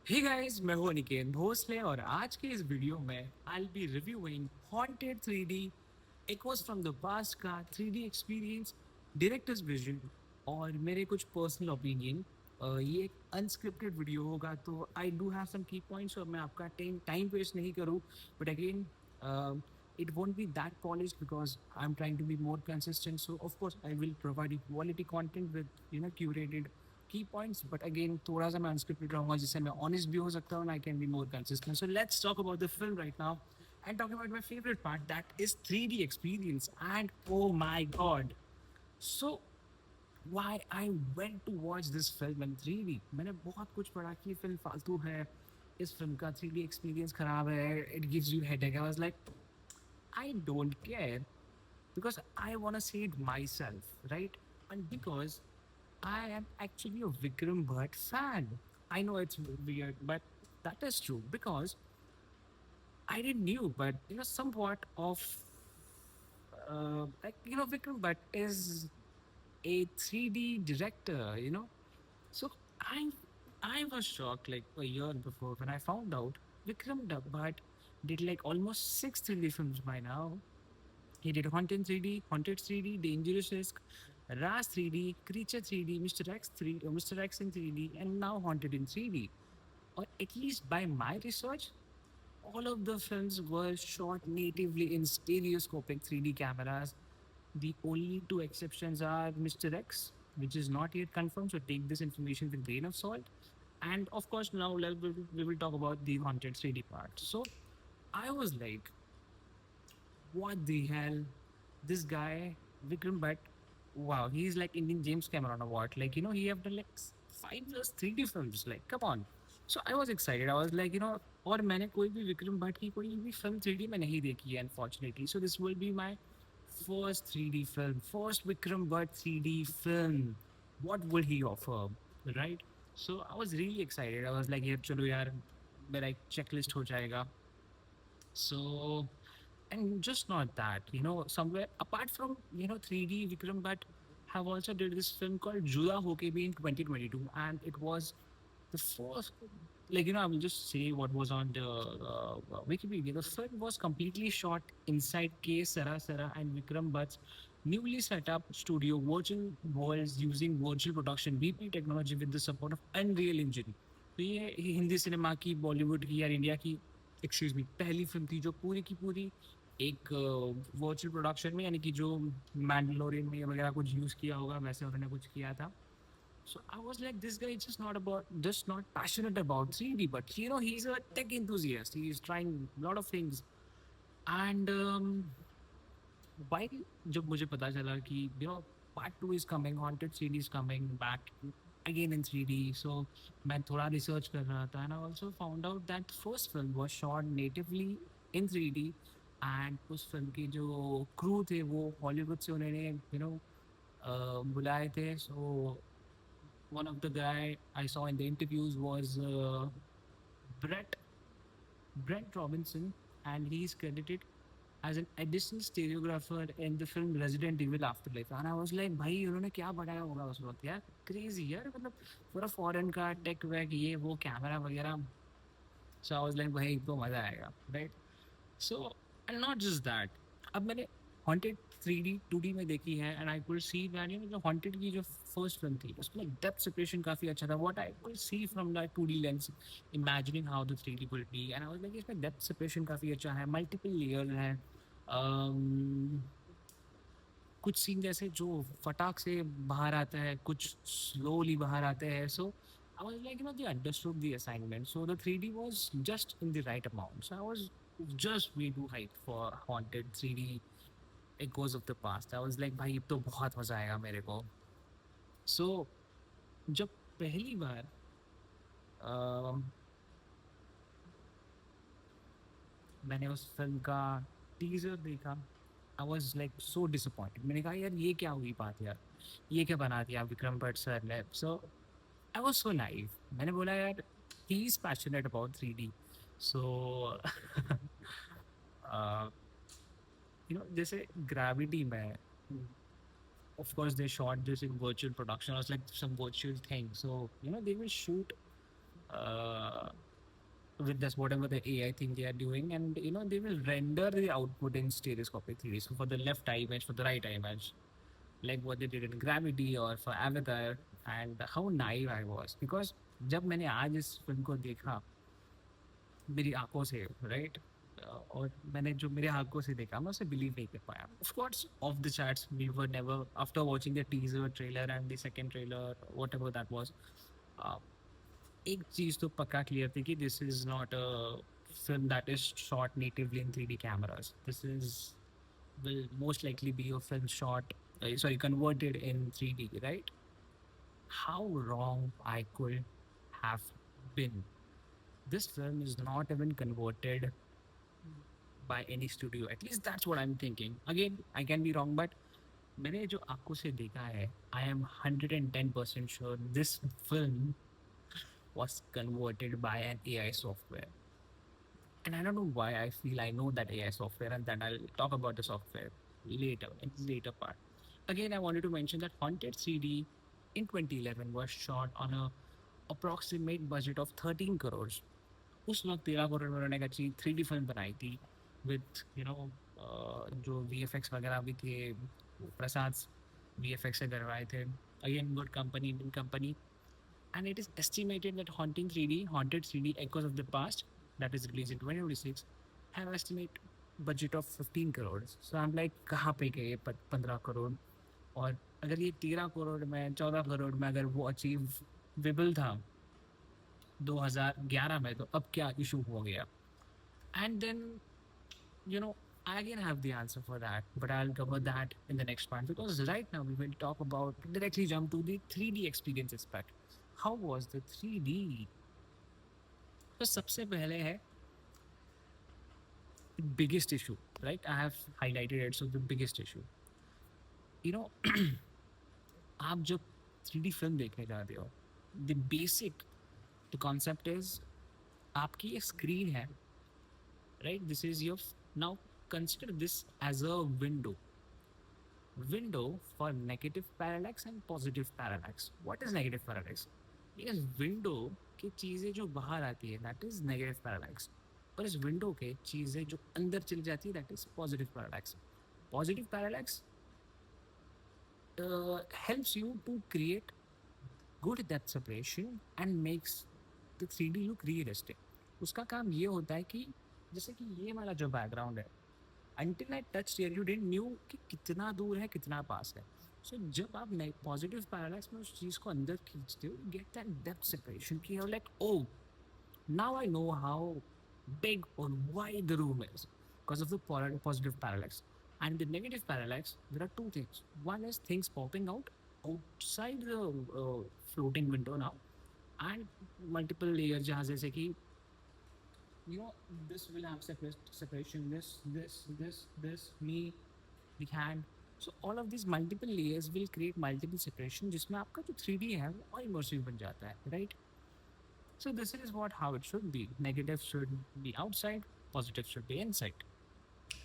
Hey guys, मैं हूं अनिकेत भोसले और आज के इस वीडियो में I be reviewing haunted 3D equals from the past का 3D एक्सपीरियंस, डायरेक्टर्स विजन और मेरे कुछ पर्सनल ओपिनियन। ये एक अनस्क्रिप्टेड वीडियो होगा तो आई डू हैव सम की पॉइंट्स और मैं आपका टाइम वेस्ट नहीं करूँ, but again it won't be that polished because I'm trying to be more consistent. So of course I will provide you quality content with curated key points. But again, थोड़ा सा मैं unscripted रहूँगा जिससे मैं honest भी हो सकता हूँ and I can be more consistent. So let's talk about the film right now and talk about my favorite part, that is 3D experience. And oh my god, so why I went to watch this film in 3D. मैंने बहुत कुछ पढ़ा कि film फालतू है, इस film का 3D experience खराब है, it gives you headache. I was like I don't care because I want to see it myself, right? And because I am actually a Vikram Bhatt fan. I know it's weird, but that is true because I didn't knew, but somewhat of Vikram Bhatt is a 3D director, So I I was shocked like a year before when I found out Vikram Bhatt did like almost six 3D films by now. He did Haunted 3D, Haunted 3D, Dangerous Risk, Raz 3D, Creature 3D, Mr. X 3, Mr. X in 3D, and now Haunted in 3D. Or at least by my research, all of the films were shot natively in stereoscopic 3D cameras. The only two exceptions are Mr. X, which is not yet confirmed, so take this information with a grain of salt. And of course, now we will talk about the Haunted 3D part. So I was like, what the hell? This guy, Vikram Bhatt, wow, he's like Indian James Cameron or what? Like, he have done like 5 years 3D films. Like, come on. So I was excited. I was like, और मैंने कोई भी विक्रम भट्ट की कोई भी film 3D में नहीं देखी है unfortunately. So this will be my first 3D film, first Vikram Bhatt 3D film. What will he offer, right? So I was really excited. I was like, यार चलो यार मेरा एक checklist हो जाएगा. So, and just not that, somewhere apart from 3D, Vikram Bhatt have also did this film called Juda Hoke Bhi in 2022, and it was the first. Like I will just say what was on the Wikipedia. The film was completely shot inside K. Sarasara and Vikram Bhatt's newly set up studio, virtual worlds using virtual production (VP) technology with the support of Unreal Engine. तो ये Hindi cinema की, बॉलीवुड की या India की, excuse me, पहली film थी जो पूरी की पूरी एक वर्चुअल प्रोडक्शन में, यानी कि जो मैंडलोरियन में वगैरह कुछ यूज किया होगा वैसे उन्होंने कुछ किया था. So I was like, this guy is just not passionate about 3D, but he's a tech enthusiast. He's trying a lot of things. And while जब मुझे पता चला कि part 2 is coming, Haunted 3D is coming back again in 3D. So मैं थोड़ा research कर रहा था, and I also found out that first film was shot natively in 3D. And उस फिल्म की जो क्रू थे वो हॉलीवुड से उन्होंने बुलाए थे. So one of the guy I saw in the interviews was Brett Brent Robinson, and he's credited as an additional stereographer in the film Resident Evil Afterlife. And I was like, भाई उन्होंने क्या बढ़ाया होगा उस वक्त यार, crazy यार, मतलब पूरा फॉरेन का टेक वैक ये वो कैमरा वगैरह. So I was like, भाई तो मजा आएगा, right? So, and not just that. अब मैंने हॉन्टेड 3D 2D में देखी है, and I could see that जो हॉन्टेड की जो फर्स्ट फिल्म थी उसमें डेप्थ सेपरेशन काफी अच्छा था. What I could see from the 2D lens, imagining how the 3D will be, and I was like इसमें डेप्थ सेपरेशन काफी अच्छा है, मल्टीपल लेयर है. um, कुछ सीन जैसे जो फटाक से बाहर आता है, कुछ स्लोली बाहर आते हैं. सो I was like, they understood the assignment. So the 3D was just in the right amount. So I was just way too hyped for Haunted 3D Echoes of the Past. I was like, भाई अब तो बहुत मजा आएगा मेरे को. So जब पहली बार मैंने उस फिल्म का टीजर देखा, I was like so disappointed. मैंने कहा यार ये क्या हुई बात यार, ये क्या बना दिया विक्रम भट्ट सर ने. सो आई वॉज सो नाइव. मैंने बोला यार he is passionate about 3D. सो जैसे ग्रेविटी में, of course they shot this in virtual production. I was like some virtual thing, so they will shoot uh, with this whatever the AI thing they are doing, and they will render the output in stereoscopic 3D. So for the left eye image, for the right eye image, like what they did in Gravity or for Avatar, and how naive I was because जब मैंने आज इस film को देखा मेरी आंखों से, right, और मैंने जो मेरे आंखों से देखा मैं उसे बिलीव नहीं कर पाया. Of course of the charts we were never after watching the teaser trailer and the second trailer whatever that was. एक चीज तो पक्का क्लियर थी कि this is not a film that is shot natively in 3D cameras. This is will most likely be a film shot, sorry, converted in 3D, right? How wrong I could have been. This film is not even converted by any studio. At least that's what I'm thinking. Again, I can be wrong, but मैंने जो आंखों से देखा है, I am 110% sure this film was converted by an AI software. And I don't know why I feel I know that AI software, and then I'll talk about the software later in the later part. Again, I wanted to mention that Haunted 3D in 2011 was shot on a approximate budget of 13 crores. उस वक्त 13 करोड़ में उन्होंने अच्छी 3D film बनाई थी with जो VFX वगैरह भी थे, प्रसाद VFX से करवाए थे. Again good company, Indian company. And it is estimated that Haunted 3D Echoes of the Past, that is released in 2026, have estimate budget of 15 crores. So I'm like, कहाँ पे गए 15 करोड़? और अगर ये 13 करोड़ में 14 करोड़ में अगर वो अचीवेबल था 2011 में, तो अब क्या इशू हो गया? And then, you know, I again have the answer for that, but I'll cover that in the next part because right now we will talk about directly jump to the 3D experience aspect. How was the 3D? तो सबसे पहले है biggest issue, right? I have highlighted it. So the biggest issue, you know, आप जब 3D film देखने जाते हो, the basic, the concept is आपकी एक स्क्रीन है, right? This is your now consider this as a window for negative parallax and positive parallax. What is negative parallax? इस window की चीज़ें जो बाहर आती है दैट इज नेगेटिव पैरालैक्स, और इस विंडो के चीज़ें जो अंदर चली जाती है that is positive parallax. Positive parallax helps you to create good depth separation and makes the 3D look realistic. उसका काम ये होता है कि जैसे कि ये वाला जो बैकग्राउंड है, until I touched here you didn't knew कि कितना दूर है कितना पास है. सो जब आप पॉजिटिव पैरालैक्स में उस चीज़ को अंदर खींचते हो, गेट दैट डेप्थ सेपरेशन की you like, oh now I know how big or wide the room is because of the positive parallax. And the negative parallax, there are two things. One is things popping out outside the floating window now, and multiple layers जहाँ जैसे कि this will have separation, this, me, the hand. So all of these multiple layers will create multiple separation जिसमें आपका जो 3D है वो और immersive बन जाता है, right? So this is how it should be. Negative should be outside, positive should be inside.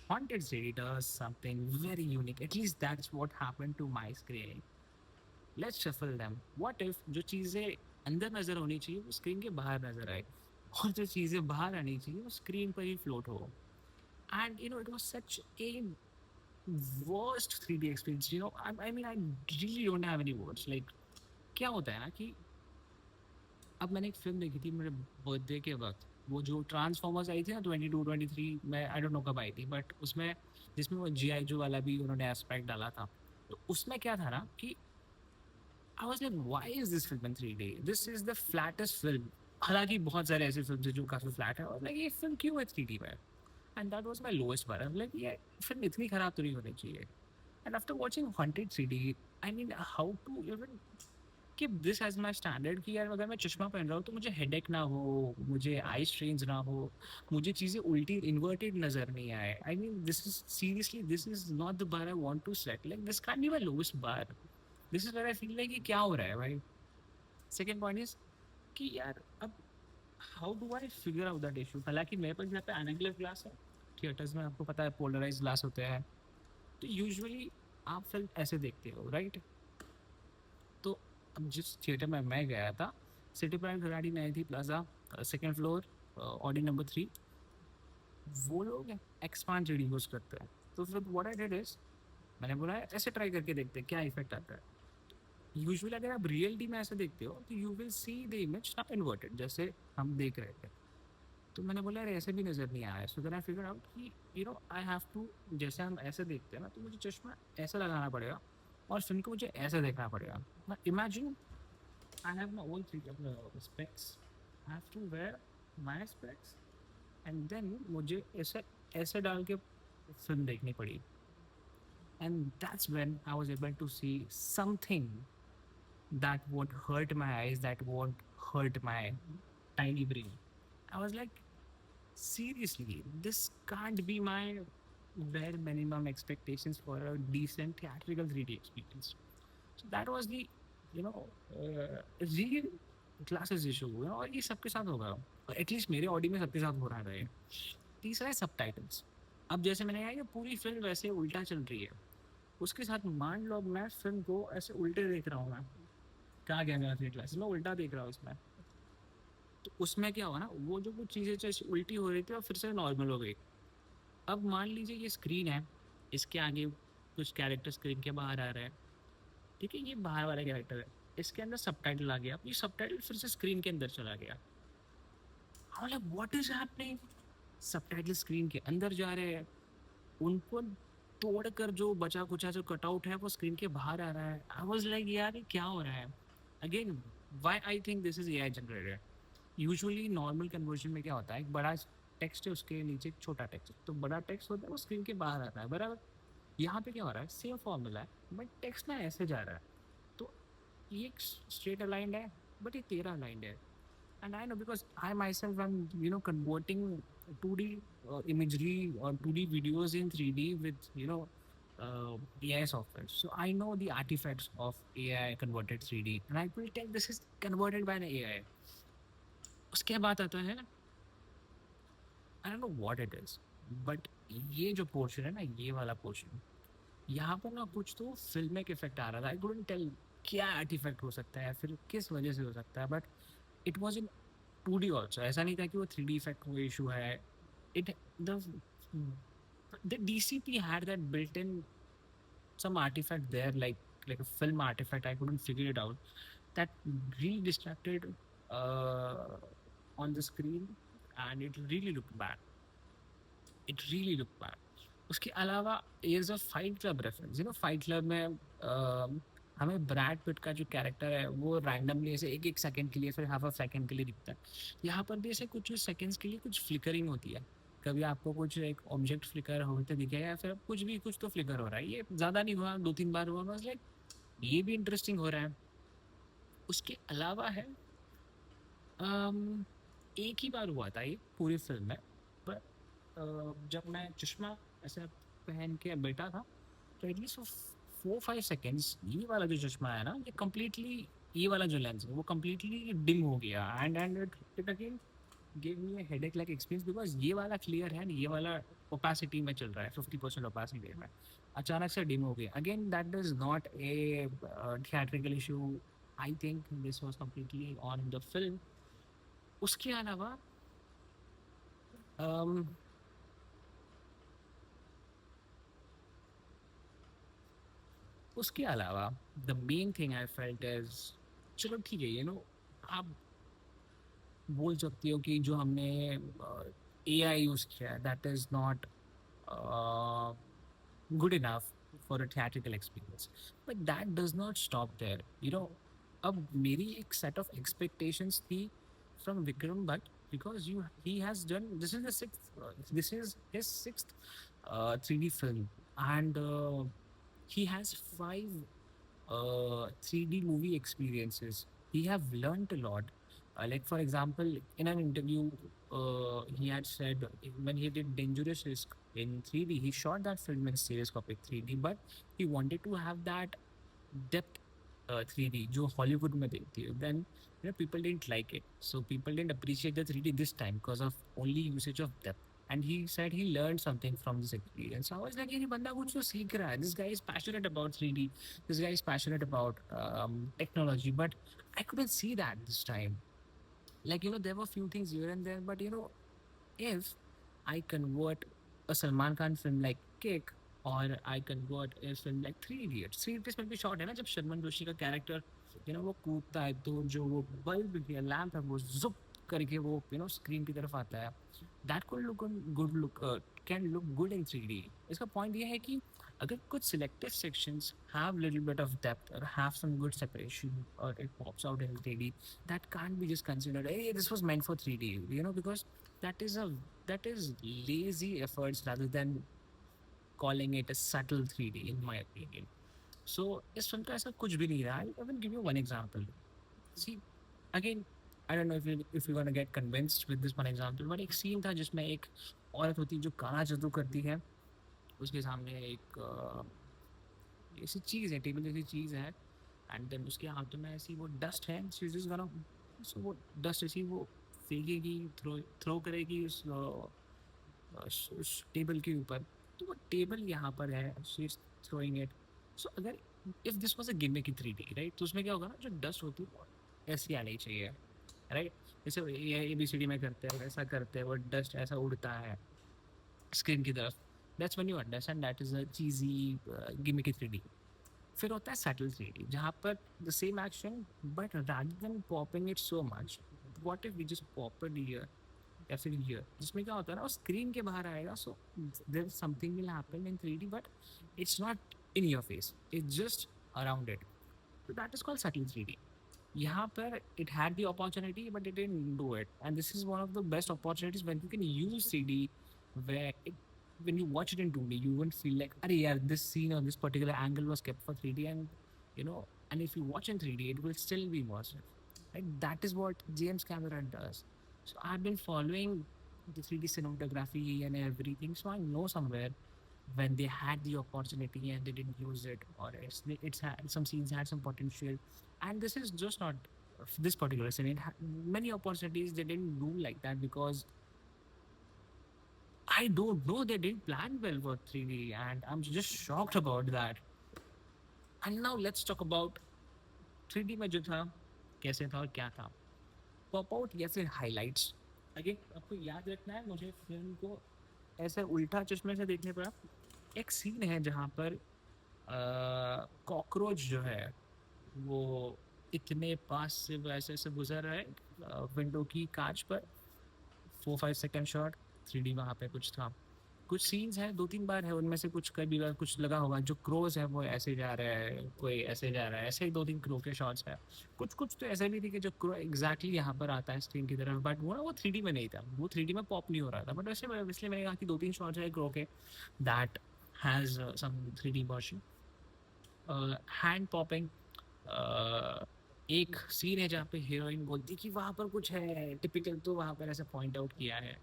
Haunted City does something very unique. At least that's what happened to my screening. Let's shuffle them. What if जो चीज़ें अंदर नज़र होनी चाहिए वो screen के बाहर नज़र आए, और जो चीज़ें बाहर आनी चाहिए वो स्क्रीन पर ही फ्लोट हो. And it was such a worst 3D experience. I mean, I really don't have any words. Like, क्या होता है ना कि अब मैंने एक फिल्म देखी थी मेरे बर्थडे के वक्त, वो जो ट्रांसफॉर्मर्स आई थी ना 22-23 में, आई डोंट नो कब आई थी, बट उसमें जिसमें वो GI जो वाला भी उन्होंने एस्पेक्ट डाला था, तो उसमें क्या था ना कि आई was like why is this film in 3D, this is the flattest film. हालांकि बहुत सारे ऐसे फिल्म है जो काफ़ी फ्लैट है, और लाइक ये फिल्म क्यों है 3D में. And that was my lowest bar. Like ये फिल्म इतनी ख़राब तो नहीं होनी चाहिए. And after watching Haunted 3D, I mean how to even कि दिस हैज़ माई स्टैंडर्ड कि यार अगर मैं चश्मा पहन रहा हूँ तो मुझे हेडेक ना हो, मुझे आई स्ट्रेन्स ना हो, मुझे चीज़ें उल्टी इन्वर्टेड नज़र नहीं आए. I mean this is seriously, this is not the bar I want to set. Like this can be my lowest bar. This is where I feel like कि क्या हो रहा है भाई. सेकेंड पॉइंट इज कि यार अब how do I figure out that issue. हालांकि मेरे पास यहाँ पे एनाग्लर ग्लास है, थिएटर्स में आपको पता है पोलराइज ग्लास होते हैं, तो यूजुअली आप फिल्म ऐसे देखते हो, राइट? तो अब जिस थिएटर में मैं गया था सिटी प्राइड खराड़ी में आई थी plaza, second floor, Audi number 3। वो लोग एक्सपांड जेडी यूज करते हैं। तो फिर व्हाट आई डिड इज, मैंने बोला ऐसे ट्राई करके देखते हैं क्या इफेक्ट आता है। यूजुअली अगर आप रियलिटी में ऐसे देखते हो तो you will see the image not inverted जैसे हम देख रहे थे। तो मैंने बोला यार ऐसे भी नज़र नहीं आया। So then I figure out कि आई हैव टू, जैसे हम ऐसे देखते हैं ना तो मुझे चश्मा ऐसा लगाना पड़ेगा और फिल्म को मुझे ऐसे देखना पड़ेगा। Imagine I have my own three specs, I have to wear my specs and then मुझे ऐसे ऐसे डाल के फिल्म देखनी पड़ी। And that's when I was able to see something that won't hurt my eyes, that won't hurt my tiny brain. I was like, seriously, this can't be my bare minimum expectations for a decent theatrical 3D experience. So that was the, real classes issue, और ये सबके साथ होगा। At least मेरे Audi में सबके साथ हो रहा है। तीसरा है सब। अब जैसे मैंने कहा ये पूरी फिल्म वैसे उल्टा चल रही है, उसके साथ मान लो अब मैं फिल्म को ऐसे उल्टे देख रहा हूँ। मैं कहाँ गया मेरा थ्री क्लास, मैं उल्टा देख रहा हूँ उसमें। तो उसमें क्या हुआ ना, वो जो कुछ चीज़ें जैसे उल्टी हो रही थी और फिर से नॉर्मल हो गई। अब मान लीजिए ये स्क्रीन है, इसके आगे कुछ कैरेक्टर स्क्रीन के बाहर आ रहे हैं, ठीक है, ये बाहर वाला कैरेक्टर है, इसके अंदर सबटाइटल आ गया, अब ये सबटाइटल फिर से स्क्रीन के अंदर चला गया। मतलब what is happening, subtitle screen के अंदर जा रहे हैं, उनको तोड़कर जो बचा कुचा जो कटआउट है वो स्क्रीन के बाहर आ रहा है। आई वाज लाइक यार ये क्या हो रहा है। Again why I think this is AI generated. Usually normal conversion में क्या होता है, एक बड़ा टेक्स्ट है उसके नीचे एक छोटा टेक्स्ट, तो बड़ा टेक्स्ट होता है वो स्क्रीन के बाहर आता है, बराबर। यहाँ पे क्या हो रहा है, सेम फॉर्मूला है बट टेक्स्ट ना ऐसे जा रहा है। तो ये एक स्ट्रेट अलाइंड है बट ये तेरा अलाइंड है। And I know because I myself am converting 2D imagery or 2D videos in 3D with AI software. So I know the artifacts of AI converted 3D, and I will tell this is converted by an AI. उसके बाद आता है, I don't know what it is, but ये जो portion है ना, ये वाला पोर्शन, यहाँ पर ना कुछ तो फिल्मिक इफेक्ट आ रहा था। आई कुडंट टेल क्या आर्टिफैक्ट हो सकता है फिर किस वजह से हो सकता है, but it was in 2D also. ऐसा नहीं था कि वो 3D इफेक्ट को इशू है। It the the DCP had that built in some artifact there, like a film artifact. I couldn't figure it out. That really distracted uh, on the screen, and it really looked bad. It really looked bad. उसके अलावा as a Fight Club reference, Fight Club में हमें Brad Pitt का जो character है वो randomly ऐसे एक एक सेकंड के लिए फिर हाफ अ सेकंड के लिए दिखता है। यहाँ पर भी ऐसे कुछ सेकंड्स के लिए कुछ फ्लिकरिंग होती है। कभी आपको कुछ एक ऑब्जेक्ट फ्लिकर होते दिखेगा या फिर कुछ भी कुछ तो फ्लिकर हो रहा है। ये ज़्यादा नहीं हुआ, 2-3 बार हुआ, बस लाइक ये भी इंटरेस्टिंग हो रहा है। उसके अलावा है एक ही बार हुआ था ये पूरी फिल्म में, पर जब मैं चश्मा ऐसे पहन के बैठा था तो एटलीस्ट 4-5 सेकेंड्स ये वाला जो चश्मा है ना, ये कम्प्लीटली, ये वाला जो लेंस है वो कम्प्लीटली डिम हो गया। And it again give me head एक लाइक एक्सपीरियंस, बिकॉज ये वाला क्लियर है, ये वाला ओपेसिटी में चल रहा है, 50% ओपेसिटी में अचानक से डिम हो गया। Again that is not a theatrical issue, I think this was completely on the film. उसके अलावा um, उसके अलावा the main thing I felt is, चलो ठीक है, आप बोल सकती हो कि जो हमने AI यूज़ किया है that is not good enough for a theatrical experience, but that does not stop there. अब मेरी एक set of expectations थी from Vikram Bhatt, because he has done, this is his sixth 3D film, and he has 3D movie experiences. He have learned a lot. Like for example, in an interview, he had said when he did Dangerous Risk in 3D, he shot that film in stereoscopic 3D, but he wanted to have that depth 3D, जो Hollywood में देखती है. Then people didn't like it, so people didn't appreciate the 3D this time because of only usage of depth. and he said he learned something from this experience. So I was like, ये बंदा कुछ तो सीख रहा है. This guy is passionate about 3D. This guy is passionate about technology, but I couldn't see that this time. Like, there were few things here and there, but if I convert a Salman Khan film like Kick, or I convert a film like Three Idiots. Three Idiots में भी shot है ना जब शर्मन जोशी का character वो कूदता है, तो जो वो बल्ब या लैम्प है वो जुप करके वो स्क्रीन की तरफ आता है. That could look good, look can look good in 3D. इसका पॉइंट ये है कि अगर कुछ selective sections have little bit of depth or have some good separation, or it pops out in 3D, that can't be just considered, hey, this was meant for 3D, because that is a that is lazy efforts rather than calling it a subtle 3D, in my opinion. So इस film का ऐसा कुछ भी नहीं रहा. I will give you one example. See, again, I don't know if you're gonna get convinced with this one example, but एक scene था जिसमें एक औरत होती है जो काला जादू करती है. उसके सामने एक ऐसी चीज़ है, टेबल जैसी चीज़ है, एंड देन उसके हाथों में ऐसी वो डस्ट है. शी इज गोना, सो वो डस्ट ऐसी वो फेंकेगी, थ्रो थ्रो करेगी उस टेबल के ऊपर. तो वो टेबल यहाँ पर है, शी इज थ्रोइंग इट. सो अगर if this was a gimmick in 3D, right, तो उसमें क्या होगा ना, जो डस्ट होती है वो ऐसी आनी चाहिए, राइट. जैसे ये ABCD में करते हैं वैसा करते हैं, वो डस्ट ऐसा उड़ता है स्क्रीन की तरफ. That's when you understand that is a cheesy gimmick 3D. फिर होता है सटल 3D, जहाँ पर the same action, but rather than popping it so much, what if we just pop it here या फिर हियर, जिसमें क्या होता है ना, वो स्क्रीन के बाहर आएगा. So there something will happen in 3D, but it's not in your face, it's just around it. So that is called subtle 3D. यहाँ पर it had the opportunity, but it didn't do it. And this is one of the best opportunities when you can use 3D, where when you watch it in 2D, you won't feel like, अरे यार, this scene or this particular angle was kept for 3D, and and if you watch in 3D, it will still be immersive. Like, that is what James Cameron does. So I've been following the 3D cinematography and everything, so I know somewhere when they had the opportunity and they didn't use it, or it's had some scenes had some potential. And this is just not this particular scene. Many opportunities they didn't do like that, because I don't know, they didn't plan well for 3D, and I'm just shocked about that. And now let's talk about 3D में जो था, कैसे था और क्या था. Pop out या फिर हाइलाइट्स. अगेन आपको याद रखना है, मुझे फिल्म को ऐसे उल्टा चश्मे से देखने पड़ा. एक सीन है जहाँ पर कॉकरोच जो है वो इतने पास से वो ऐसे ऐसे गुजर रहा है विंडो की कांच पर. 4-5 सेकेंड शॉट, 3D वहाँ पे कुछ था. कुछ सीन्स हैं, 2-3 बार है, उनमें से कुछ कई बार कुछ लगा होगा. जो क्रोज है वो ऐसे जा रहा है, कोई ऐसे जा रहा है, ऐसे ही 2-3 क्रो के शॉट्स है. कुछ कुछ तो ऐसे भी थी कि जो क्रो एग्जैक्टली यहाँ पर आता है स्क्रीन की तरफ, बट वो ना वो 3D में नहीं था, वो 3D में पॉप नहीं हो रहा था. बट वैसे इसलिए मैंने कहा कि 2-3 शॉट्स है क्रो के, that has some 3D version. Hand popping, एक सीन है जहाँ पे हीरोइन बोलती कि वहाँ पर कुछ है टिपिकल, तो वहाँ पर ऐसे पॉइंट आउट किया है.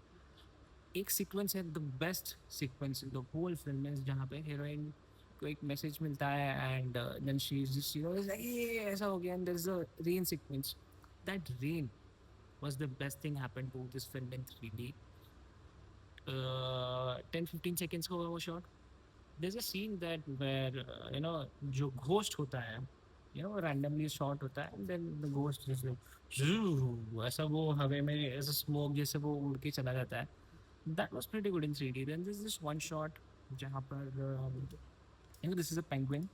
एक सीक्वेंस है, the best sequence in the whole film है, जहाँ पे हीरोइन को एक मैसेज मिलता है, and then she is just ये ऐसा हो गया, and there is a rain sequence. That rain was the best thing happened to this film in 3D. 10-15 seconds का होगा वो शॉट. there's a scene that where जो घोस्ट होता है, randomly शॉट होता है, and then the ghost is like "Zzzz", ऐसा वो हवे में ऐसा स्मोक जैसे वो उड़ के चला जाता है. That was pretty good in 3D. Then there's this one shot जहाँ पर this is a penguin.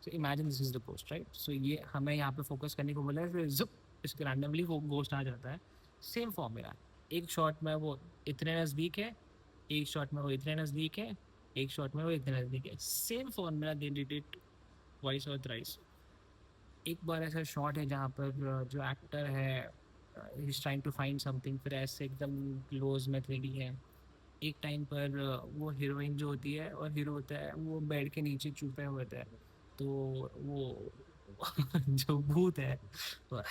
So imagine this is the ghost, right? So ये हमें यहाँ पे फोकस करने को बोला है, फिर zup, इसके रैंडमली वो घोस्ट आ जाता है. सेम फॉर्मूला, एक शॉट में वो इतने नज़दीक है, एक शॉट में वो इतने नज़दीक है, एक शॉट में वो इतने नज़दीक है. Same formula they did it twice और थ्राइस. एक बार ऐसा शॉट है जहाँ पर जो एक्टर है he is trying to find something, फिर ऐसे एकदम क्लोज में 3D है. एक टाइम पर वो हीरोइन जो होती है और हीरो होता है, वो बेड के नीचे छुपे हुए होते हैं, तो वो जो भूत है वो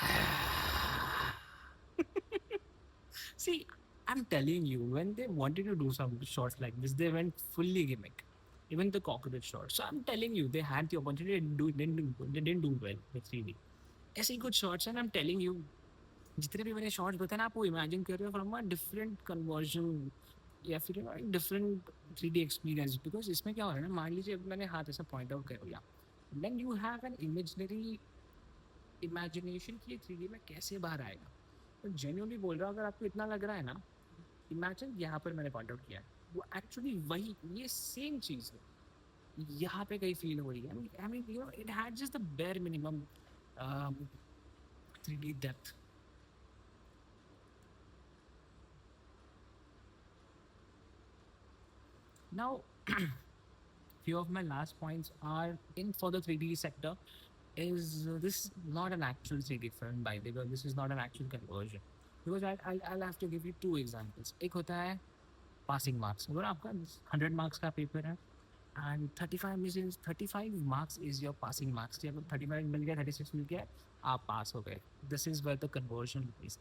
see, I'm telling you, when they wanted to do some shots like this, they went fully gimmick. Even the cockroach shot. So I'm telling you, they had the opportunity to do, they didn't do well with 3D. ऐसे ही कुछ shots हैं, I'm telling you, जितने भी मैंने shots बताए ना, आप वो इमेजिन कर रहे हो फ्रॉम अ डिफरेंट कन्वर्जन या फिर एक डिफरेंट 3D एक्सपीरियंस, बिकॉज इसमें क्या हो रहा है ना, मान लीजिए अब मैंने हाथ ऐसा पॉइंट आउट कर दिया, then you have an imaginary imagination कि 3D में कैसे बाहर आएगा। तो जेन्युइनली बोल रहा हूँ, अगर आपको इतना लग रहा है ना, इमेजिन यहाँ पर मैंने पॉइंट आउट किया है, वो एक्चुअली वही ये सेम चीज़ है यहाँ पे कहीं फील हो रही है। I mean you know it had just the bare minimum 3D depth. Now few of my last points are in for the 3D sector is this not an actual 3D film by the way, this is not an actual conversion, because I'll have to give you two examples. एक होता है passing marks, अगर आपका 100 marks का paper है and 35 marks is your passing marks, या 35 मिल गया, 36 मिल गया, आप पास हो गए। This is where the conversion is.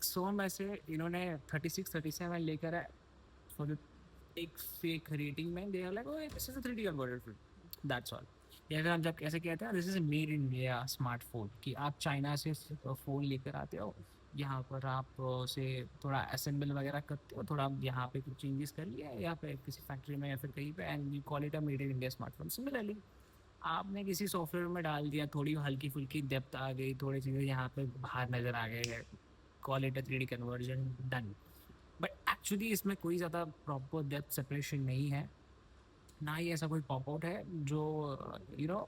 100 में से इन्होंने 36 37 लेकर आए फॉर द एक फेक रेटिंग में, they are like oh this is a 3D converted film, that's all. या फिर हम जब कैसे कहते हैं this is made in India smartphone, कि आप चाइना से फ़ोन लेकर आते हो, यहाँ पर आप उसे थोड़ा असेंबल वगैरह करते हो, थोड़ा यहाँ पे कुछ चेंजेस कर लिया या फिर किसी फैक्ट्री में या फिर कहीं पे, and you call it a made in India smartphone. Similarly आपने किसी सॉफ्टवेयर में डाल दिया, थोड़ी हल्की फुल्की डेप्थ आ गई, थोड़ी चीज़ें यहाँ पे बाहर नज़र आ गए, call it a 3D conversion, done. But actually इसमें कोई ज़्यादा प्रॉपर डेप्थ सेपरेशन नहीं है, ना ही ऐसा कोई पॉप आउट है जो you know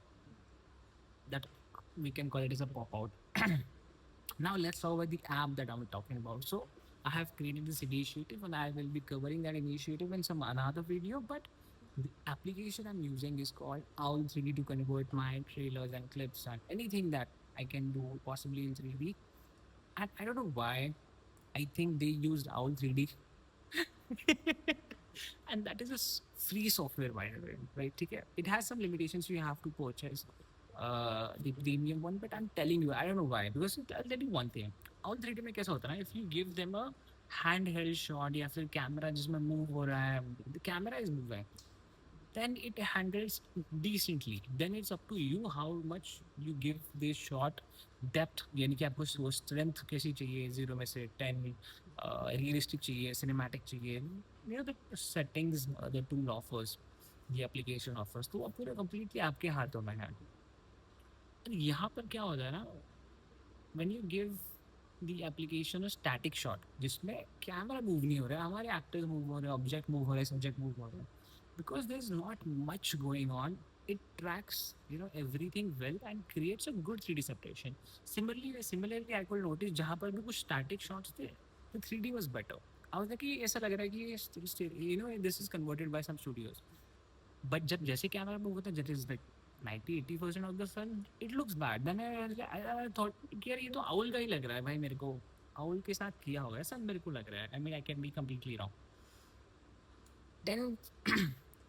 that we can call it as a pop out. Now let's talk about the app that I'm talking about. So I have created this initiative and I will be covering that initiative in some another video. But the application I'm using is called Owl 3D to convert my trailers and clips and anything that I can do possibly in 3D. And I don't know why. I think they used Owl 3D and that is a free software by the way, right? Okay, it has some limitations, you have to purchase the premium one, but I'm telling you I don't know why, because I'll tell you one thing. All 3D में कैसा होता है ना, if you give them a handheld shot या फिर camera जिसमें move हो रहा है, the camera is moving, then it handles decently. Then it's up to you how much you give this shot depth, यानी कि आपको वो strength कैसी चाहिए, 0 में से 10, realistic चाहिए, cinematic चाहिए, you know the settings the tool offers, the application offers, तो वो पूरा completely आपके हाथों में है। तो यहाँ पर क्या होता है ना, when you give the application a static shot जिसमें कैमरा मूव नहीं हो रहा है, हमारे एक्टर्स मूव हो रहे हैं, ऑब्जेक्ट मूव हो रहे हैं, सब्जेक्ट मूव हो रहे हैं, because there's not much going on, it tracks everything well and creates a good 3D separation. Similarly I could notice जहाँ पर भी कुछ static shots थे, the 3D was better. I was like कि ऐसा लग रहा है कि ये this is converted by some studios. But जब जैसे कैमरा मूव होता है, that is like 90-80% of the sun it looks bad, then I thought कि यार ये तो आउल का ही लग रहा है भाई, मेरे को आउल के साथ किया होगा ऐसा मेरे को लग रहा है। I mean I can be completely wrong. Then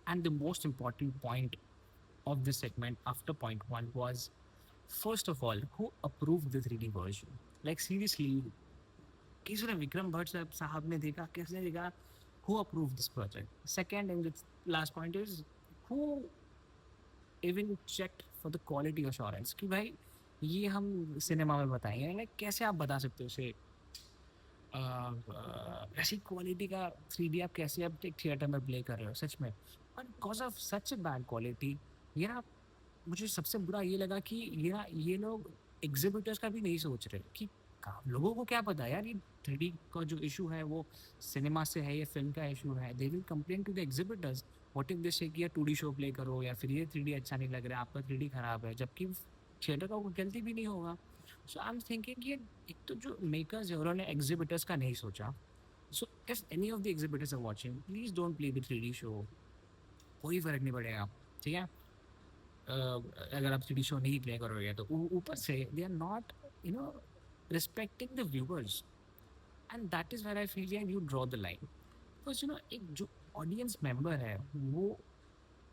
and the most important point of this segment after point one was, first of all, who approved the 3D version? Like seriously, किसने, विक्रम भट्ट साहब ने देखा, किसने देखा, who approved this project? Second and the last point is, who even check for the quality assurance कि भाई ये हम सिनेमा में बताएंगे, लाइक कैसे आप बता सकते हो उसे ऐसी क्वालिटी का 3D आप कैसे आप एक थिएटर में प्ले कर रहे हो सच में, और because of such a bad quality, ये ना मुझे सबसे बुरा ये लगा कि ये लोग एग्जिबिटर्स का भी नहीं सोच रहे कि लोगों को क्या पता यार ये 3D का जो इशू है वो सिनेमा से है या फिल्म का इशू है, they will complain to the exhibitors. What if they say कि यार 2D शो प्ले करो, या फिर ये 3D अच्छा नहीं लग रहा है, आपका 3D खराब है, जबकि थिएटर का कोई गलती भी नहीं होगा। सो आई एम थिंकिंग कि एक तो जो मेकर्स है उन्होंने एग्जिबिटर्स का नहीं सोचा। So if any of the exhibitors are watching, please don't play the 3D show, कोई फर्क नहीं पड़ेगा, ठीक है। अगर आप 3D शो नहीं प्ले करोगे तो ऊपर से they are not you know respecting the viewers, and that is where I feel you draw the line. Because एक जो ऑडियंस मेंबर है वो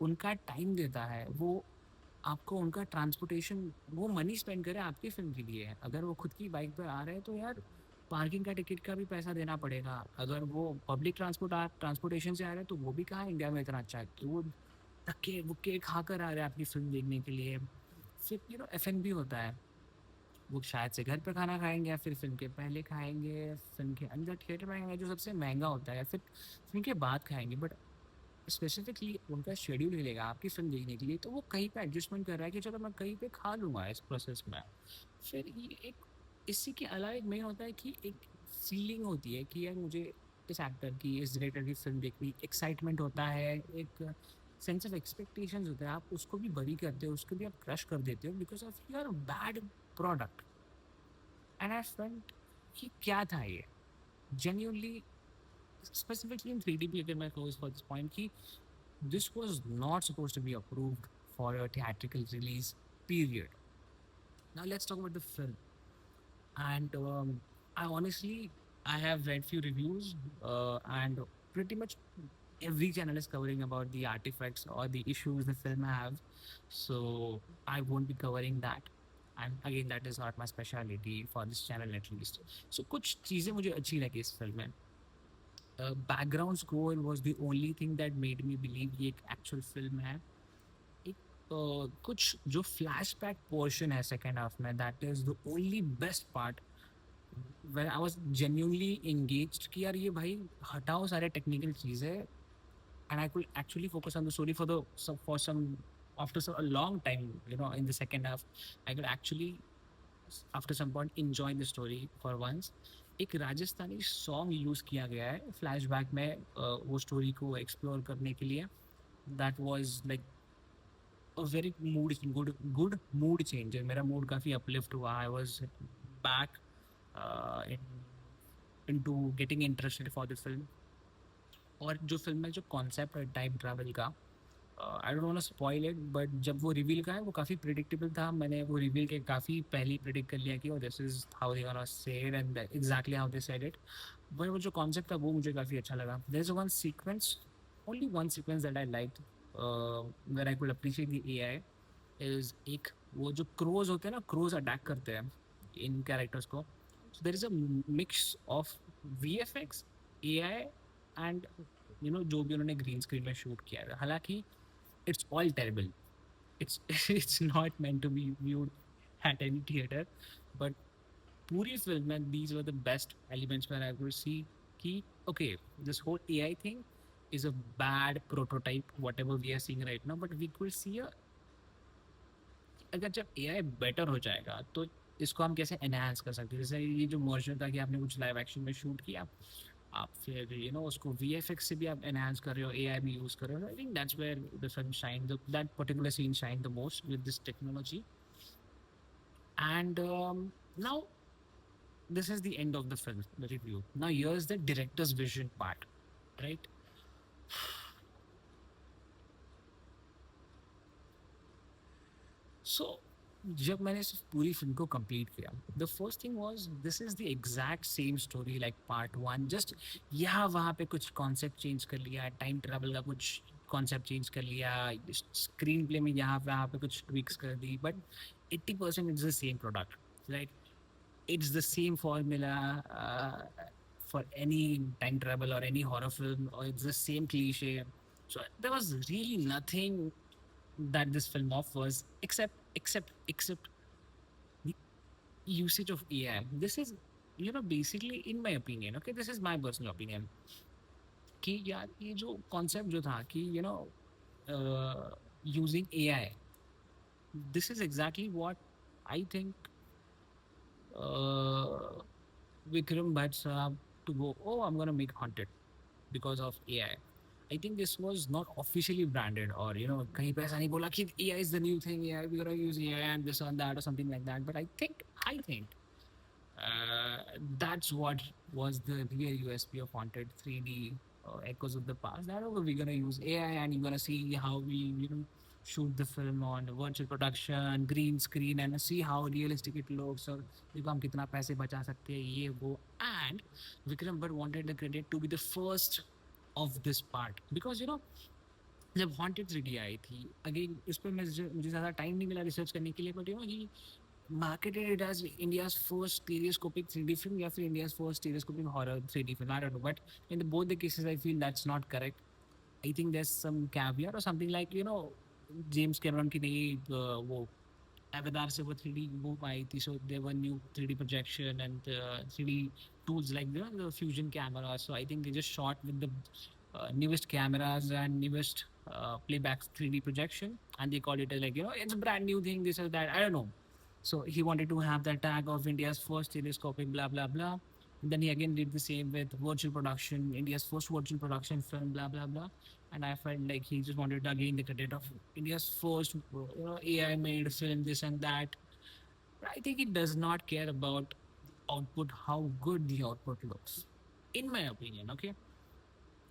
उनका टाइम देता है, वो आपको उनका ट्रांसपोर्टेशन, वो मनी स्पेंड करे आपकी फिल्म के लिए। अगर वो खुद की बाइक पर आ रहे हैं तो यार पार्किंग का टिकट का भी पैसा देना पड़ेगा। अगर वो पब्लिक ट्रांसपोर्टेशन से आ रहे हैं तो वो भी कहाँ इंडिया में इतना अच्छा है, तो वो धक्के वुक्के खा कर आ रहे हैं आपकी फिल्म देखने के लिए। फिर एफ एन बी होता है, वो शायद से घर पे खाना खाएँगे या फिर फ़िल्म के पहले खाएँगे, फ़िल्म के अंदर थिएटर में खाएँगे जो सबसे महँगा होता है या फिर फ़िल्म के बाद खाएँगे। बट स्पेसिफिकली उनका शेड्यूल मिलेगा आपकी फ़िल्म देखने के लिए, तो वो कहीं पे एडजस्टमेंट कर रहा है कि चलो मैं कहीं पे खा लूँगा इस प्रोसेस में। फिर ये एक इसी के अलावा एक मेन होता है कि एक फीलिंग होती है कि यार मुझे इस एक्टर की, इस डायरेक्टर की फ़िल्म देखनी, एक्साइटमेंट होता है, एक सेंस ऑफ एक्सपेक्टेशंस होता है, आप उसको भी बरी करते हो, उसको भी आप क्रश कर देते हो because of your bad product. And I felt कि क्या था ये? जेन्युइनली specifically in 3D अगर मैं close for this point कि this was not supposed to be approved for a theatrical release period. Now let's talk about the film. And I honestly, I have read few reviews and pretty much every channel is covering about the artifacts or the issues the film have. So I won't be covering that. And again, that is not my specialty for this channel at least. So कुछ चीज़ें मुझे अच्छी लगी इस film में. Background score was the only thing that made me believe ये एक actual film है. एक कुछ जो फ्लैशबैक पोर्शन है सेकेंड हाफ में, that is the only best part when I was genuinely engaged कि यार ये भाई हटाओ सारे टेक्निकल चीज़ें and I could actually focus on the story for some after a long time, you know, in the second half I could actually after some point enjoy the story for once. एक Rajasthani song use किया गया है flashback में वो story को explore करने के लिए. That was like a very mood good good mood changer. मेरा मूड काफ़ी अपलिफ्ट हुआ. I was back into getting interested for the film. और जो फिल्म में जो कॉन्सेप्ट है टाइम ट्रैवल का, I don't want to spoil it, but जब वो रिवील का है वो काफ़ी प्रिडिक्टेबल था. मैंने वो रिवील के काफ़ी पहले ही प्रिडिक्ट कर लिया कि this is how they gonna say it and exactly how they said it. But वो जो कॉन्सेप्ट था वो मुझे काफ़ी अच्छा लगा. There is one sequence, only one sequence that I like where I could appreciate the AI is एक वो जो क्रोज होते हैं ना, क्रोज अटैक करते हैं इन कैरेक्टर्स को. So there is a mix of VFX, AI and you know जो भी उन्होंने ग्रीन स्क्रीन में शूट किया है. हालांकि it's all terrible. It's it's not meant to be viewed at any theater. But पूरी film में these were the best elements where I could see कि okay, this whole AI thing is a bad prototype whatever we are seeing right now. But we could see a अगर जब AI better हो जाएगा तो इसको हम कैसे enhance कर सकते हैं. जैसे ये जो motion था कि आपने कुछ live action में shoot किया, आप फिर यू नो उसको वीएफएक्स से भी आप एनहांस कर रहे हो, एआई भी यूज़ कर रहे हो. I think that's where the film shine, that particular scene shine the most with this technology. And now this is the end of the film, the review. Now here's the director's vision part, right? So जब मैंने इस पूरी film को complete किया, the first thing was this is the exact same story like part one. Just यहाँ वहाँ पे कुछ कॉन्सेप्ट चेंज कर लिया, टाइम ट्रैवल का कुछ कॉन्सेप्ट चेंज कर लिया, स्क्रीन प्ले में यहाँ पे कुछ ट्विक्स कर दी, but 80% it's the same product, right? It's the same formula for any time travel or any horror film, or it's the same cliche. So there was really nothing that this film offers except the usage of AI. This is, you know, basically in my opinion, okay, this is my personal opinion, कि यार ये जो concept जो था कि you know using AI, this is exactly what I think uh, Vikram Bhatt Saab to go, oh, I'm going to make Haunted because of AI. I think this was not officially branded, or you know, कहीं पे ऐसा नहीं बोला कि AI is the new thing, AI, we're gonna use AI and this and that or something like that. But I think that's what was the real USP of Haunted 3D Echoes of the Past. That okay, we're gonna use AI and you're gonna see how we shoot the film on virtual production, green screen, and see how realistic it looks. और देखो हम कितना पैसे बचा सकते हैं ये वो. And Vikram Bhatt wanted the credit to be the first of this part because you know जब हॉन्टेड 3D आई थी, अगेन इस पर मुझे ज़्यादा टाइम नहीं मिला रिसर्च करने के लिए, but you know he marketed it as India's first stereoscopic 3D film या फिर India's first stereoscopic horror 3D film. I don't know, but in both the cases, I feel that's not correct. I think there's some caveat or something like, you know, James Cameron की नहीं वो Avatar से वो 3D वो आई थी, so there were new 3D projection and 3D tools like the fusion camera. So I think they just shot with the newest cameras and newest playbacks 3D projection, and they called it as like, it's a brand new thing, this or that. I don't know. So he wanted to have that tag of India's first telescopic, blah blah blah. And then he again did the same with virtual production, India's first virtual production film, blah blah blah. And I felt like he just wanted to again the credit of India's first, AI made film, this and that. But I think it does not care about the output, how good the output looks, in my opinion. Okay,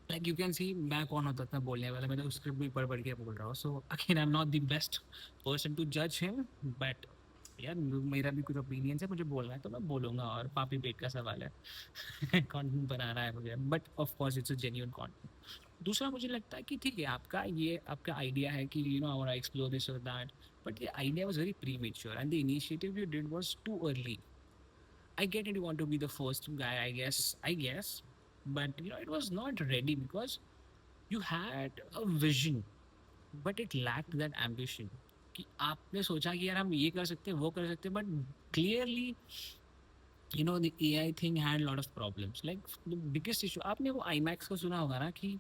like you can see, मैं कौन होता था बोलने वाला, मैं तो script भी पढ़ पढ़ के बोल रहा हूँ. So again, I'm not the best person to judge him, but यार मेरा भी कुछ ओपिनियंस है, मुझे बोलना है तो मैं बोलूंगा, और पापी पेट का सवाल है. कंटेंट बनाना है मुझे, but of course it's a genuine content. दूसरा मुझे लगता है कि ठीक है, आपका ये आपका आइडिया है कि I want to explore this और that, but the idea was very premature and the initiative you did was too early. I get it, you want to be the first guy, I guess, but it was not ready because you had a vision, but it lacked that ambition. कि आपने सोचा कि यार हम ये कर सकते हैं, वो कर सकते हैं, but clearly the AI thing had a lot of problems. Like the biggest issue, आपने वो IMAX को सुना होगा ना कि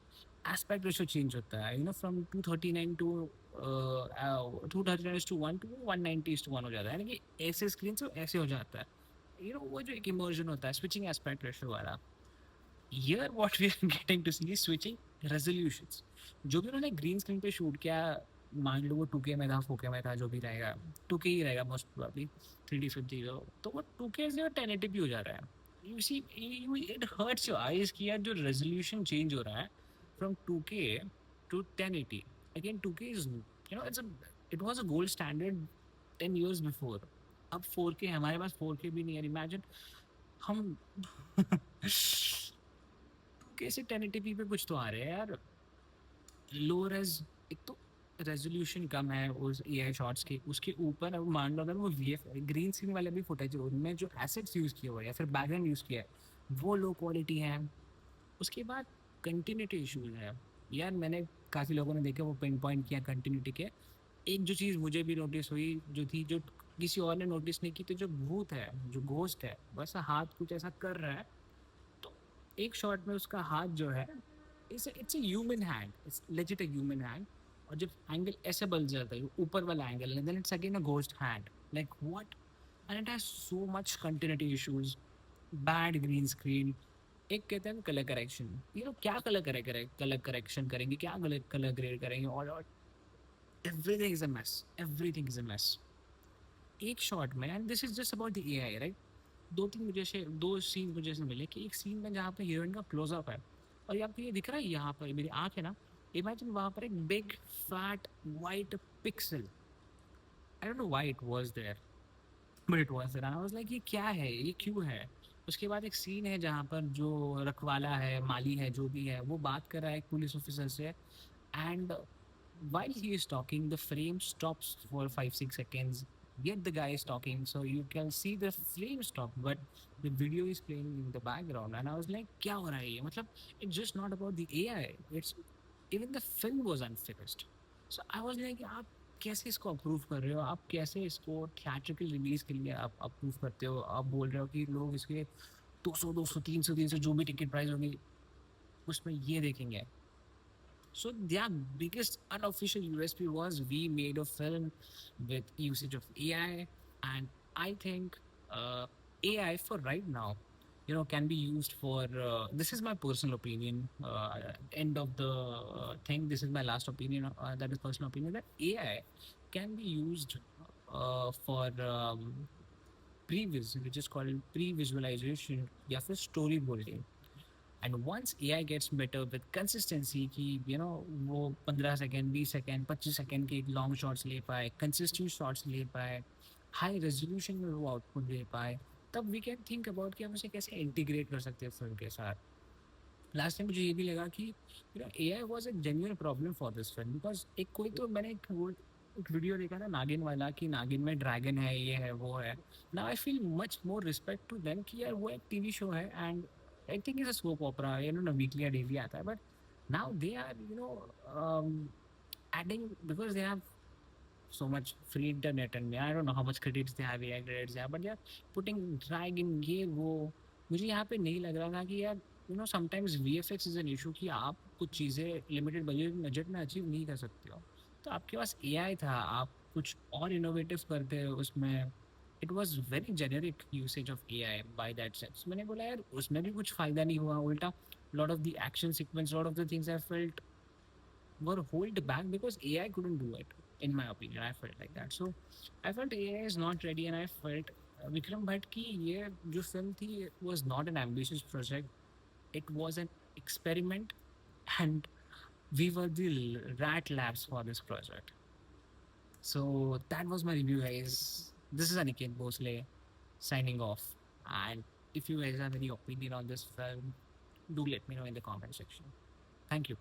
aspect ratio change होता है, from 239 to 239 to 1 to 190 to 1 हो जाता है, यानी कि ऐसे स्क्रीन से ऐसे हो जाता है. वो जो एक इमर्जन होता है, स्विचिंग एस्पेक्ट रेशियो वाला. Here what we are getting to see is switching resolutions. जो भी उन्होंने ग्रीन स्क्रीन पे शूट किया, मान लो वो 2K में था, 4K में था, जो भी रहेगा 2K ही रहेगा मोस्ट प्रोबेबली. 3D 50, तो वो 2K से 1080p हो जा रहा है. You see, it hurts your eyes कि यार जो रेजोल्यूशन चेंज हो रहा है from 2K to 1080. Again 2K is it's it was a gold standard 10 years before. अब 4K, हमारे पास 4K भी नहीं है. इमेजिन हम कैसे 1080p पे कुछ तो आ रहे हैं यार. लो रेज, एक तो रेजोल्यूशन कम है उस AI शॉट्स के, उसके ऊपर अब मान लो अगर वो VF ग्रीन स्क्रीन वाले भी फुटेज, उनमें जो एसेट्स यूज़ किए हुए हैं या फिर बैकग्राउंड यूज़ किया है वो लो क्वालिटी है. उसके बाद कंटिन्यूटी इशूज है. यार मैंने काफ़ी लोगों ने देखा, वो पिन पॉइंट किया कंटिन्यूटी के. एक जो चीज़ मुझे भी नोटिस हुई, जो थी, जो किसी और ने नोटिस नहीं की, तो जो भूत है, जो घोस्ट है, बस हाथ कुछ ऐसा कर रहा है, तो एक शॉट में उसका हाथ जो है, it's a human hand, it's legit a human hand. और जब एंगल ऐसे बन जाता है, ऊपर वाला angle, then it's again a ghost hand. Like what. And it has so much continuity issues, bad green screen. एक कहते हैं कलर करेक्शन, क्या कलर करेक्शन करेंगे, क्या कलर ग्रेड करेंगे, और everything is a mess, everything is a mess एक shot में. And this is just about the AI, right. दो सीन मुझे ऐसे मिले कि एक सीन में जहाँ पे हीरोइन का क्लोजअप है, और आपको ये दिख रहा है, यहाँ पर मेरी आँख है ना, इमेजिन वहाँ पर एक big fat white pixel. I don't know why it was there, but it was there. I was like ये क्या है, ये क्यों है. उसके बाद एक सीन है जहाँ पर जो रखवाला है, माली है, जो भी है, वो बात कर रहा है एक पुलिस ऑफिसर से. And while he is talking, the frame stops for 5-6 seconds. Yet the guy is talking, so you can see the frame stop, but the video is playing in the background. And I was like, "क्या हो रहा है ये?" मतलब, it's just not about the AI. It's even the film was unfinished. So I was like, आप कैसे इसको approve कर रहे हो, आप कैसे इसको थिएट्रिकल रिलीज के लिए आप अप्रूव करते हो. आप बोल रहे हो कि लोग इसके 200, 200, 300 जो भी टिकट प्राइस होगी उसमें ये देखेंगे. So their biggest unofficial USP was we made a film with usage of AI, and I think AI for right now, can be used for. This is my personal opinion. End of the thing. This is my last opinion. That is personal opinion, that AI can be used for previs, which is called pre-visualization, या फिर storyboarding. And once AI gets better with consistency, कि वो 15 second, 20 second, 25 second के long shots ले पाए, consistent shots ले पाए, high resolution में वो आउटपुट दे पाए, तब वी कैन थिंक अबाउट कि हम उसे कैसे इंटीग्रेट कर सकते हैं फिल्म के साथ. लास्ट टाइम मुझे ये भी लगा कि AI was a genuine problem for this film, because एक कोई तो मैंने एक वीडियो देखा था नागिन वाला, कि नागिन में ड्रैगन है, ये है, वो है. Now I feel much more respect to them, कि यार वो एक टीवी शो है, and I think is a soap opera, ना वीकली या डेली आता है, but now they are adding, because they have so much free internet, and I don't know how much credits they have, AI credits they have, but they're putting dragging ये वो. मुझे यहाँ पे नहीं लग रहा था कि यार sometimes VFX is an issue कि आप कुछ चीज़ें लिमिटेड बजट में अचीव नहीं कर सकते हो. तो आपके पास AI था, आप कुछ और इनोवेटिव करते हो उसमें. It was very generic usage of AI by that sense. मैंने बोला यार उसमें भी कुछ फायदा नहीं हुआ, उल्टा lot of the action sequence, lot of the things I felt were hold back because AI couldn't do it. In my opinion, I felt like that. So I felt AI is not ready, and I felt Vikram Bhatt ki ye jo film thi was not an ambitious project. It was an experiment, and we were the rat labs for this project. So that was my review, guys. This is Aniket Bhosle signing off. And if you guys have any opinion on this film, do let me know in the comment section. Thank you.